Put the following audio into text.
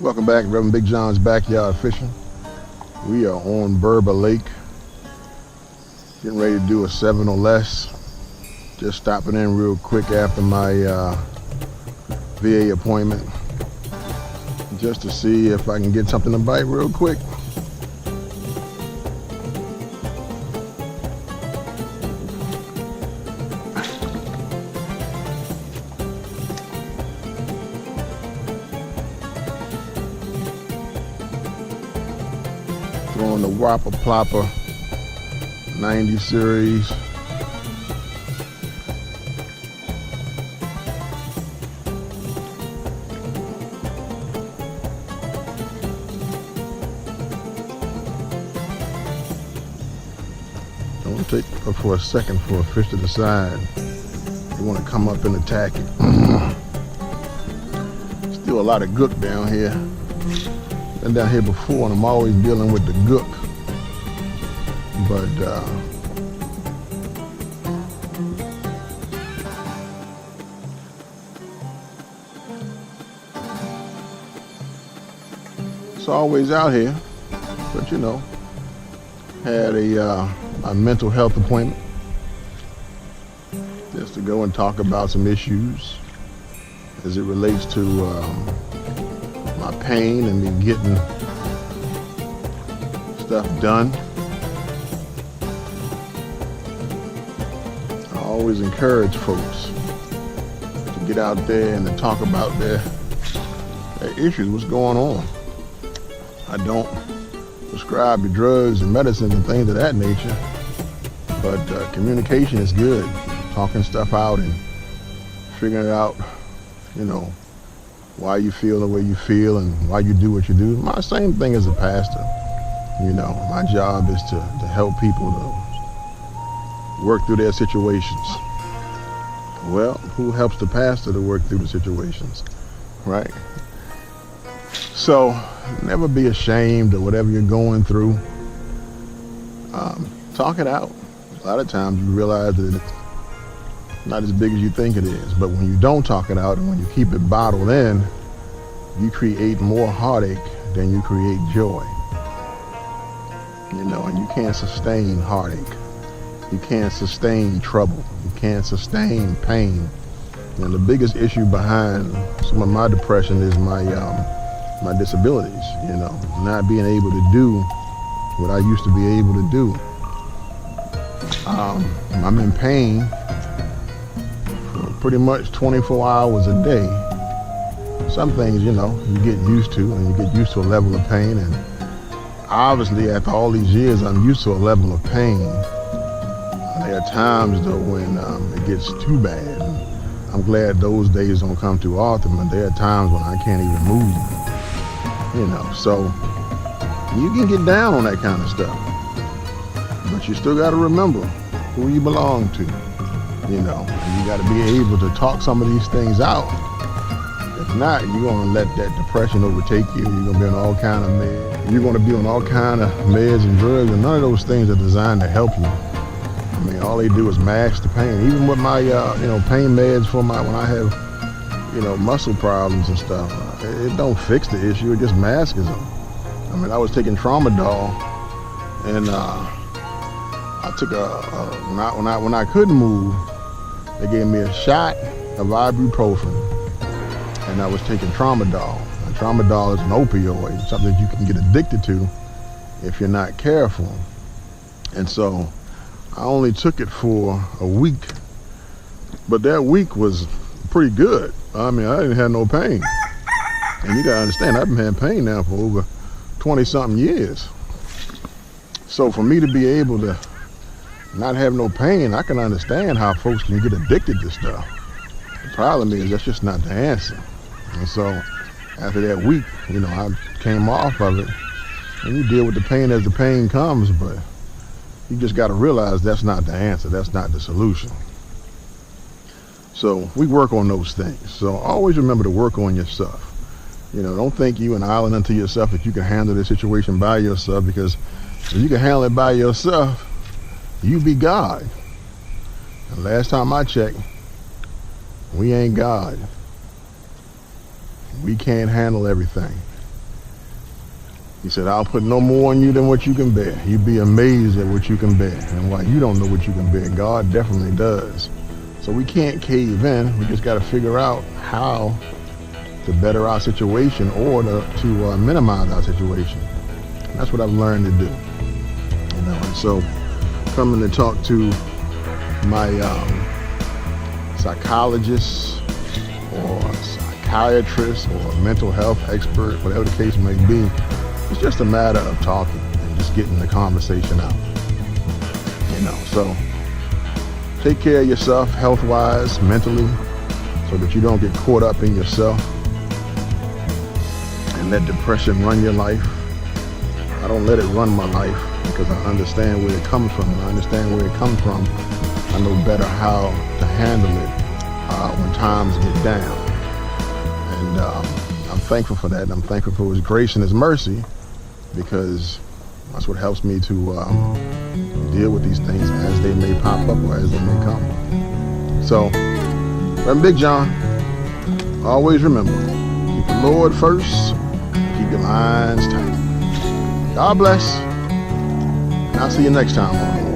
Welcome back, Reverend Big John's Backyard Fishing. We are on Berber Lake, getting ready to do a 7 or less. Just stopping in real quick after my VA appointment, just to see if I can get something to bite real quick. Throwing the Whopper Plopper 90 series. Don't take for a second for a fish to decide you want to come up and attack it. Still a lot of gook down here. Been down here before, and I'm always dealing with the gook. But it's always out here. But you know, had a mental health appointment just to go and talk about some issues as it relates to my pain and me getting stuff done. I always encourage folks to get out there and to talk about their issues, what's going on. I don't prescribe you drugs and medicines and things of that nature, but communication is good. Talking stuff out and figuring out, you know, why you feel the way you feel and why you do what you do. My same thing as a pastor. You know, my job is to help people to work through their situations. Well, who helps the pastor to work through the situations, right? So never be ashamed of whatever you're going through. Talk it out. A lot of times you realize that it's not as big as you think it is, but when you don't talk it out and when you keep it bottled in, you create more heartache than you create joy. You know, and you can't sustain heartache. You can't sustain trouble. You can't sustain pain. And the biggest issue behind some of my depression is my disabilities, you know, not being able to do what I used to be able to do. I'm in pain for pretty much 24 hours a day. Some things, you know, you get used to, and you get used to a level of pain, and obviously after all these years I'm used to a level of pain. There are times though when it gets too bad. I'm glad those days don't come too often, but there are times when I can't even move. You know, so you can get down on that kind of stuff, but you still got to remember who you belong to, you know, and you got to be able to talk some of these things out. If not, you're going to let that depression overtake you. You're going to be on all kind of meds. You're going to be on all kind of meds and drugs, and none of those things are designed to help you. I mean, all they do is mask the pain. Even with my, pain meds for when I have, muscle problems and stuff, it don't fix the issue, it just masks them. I mean, I was taking tramadol, and I took when I couldn't move, they gave me a shot of ibuprofen, and I was taking tramadol. And tramadol is an opioid, something that you can get addicted to if you're not careful. And so I only took it for a week, but that week was pretty good. I mean, I didn't have no pain. And you gotta understand, I've been having pain now for over 20-something years. So for me to be able to not have no pain, I can understand how folks can get addicted to stuff. The problem is that's just not the answer. And so after that week, I came off of it, and you deal with the pain as the pain comes, but you just gotta realize that's not the answer, that's not the solution. So we work on those things. So always remember to work on yourself. Don't think you an island unto yourself that you can handle this situation by yourself, because if you can handle it by yourself, you be God. And last time I checked, we ain't God. We can't handle everything. He said, I'll put no more on you than what you can bear. You'd be amazed at what you can bear. And why you don't know what you can bear, God definitely does. So we can't cave in. We just got to figure out how to better our situation or to minimize our situation. And that's what I've learned to do. And so coming to talk to my psychologist or psychiatrist or mental health expert, whatever the case may be, it's just a matter of talking and just getting the conversation out. So take care of yourself health-wise, mentally, so that you don't get caught up in yourself and let depression run your life. I don't let it run my life because I understand where it comes from. And I understand where it comes from. I know better how to handle it when times get down. And I'm thankful for that. And I'm thankful for His grace and His mercy, because that's what helps me to deal with these things as they may pop up or as they may come. So, Reverend Big John, always remember, keep the Lord first, keep your lines tight. God bless, and I'll see you next time on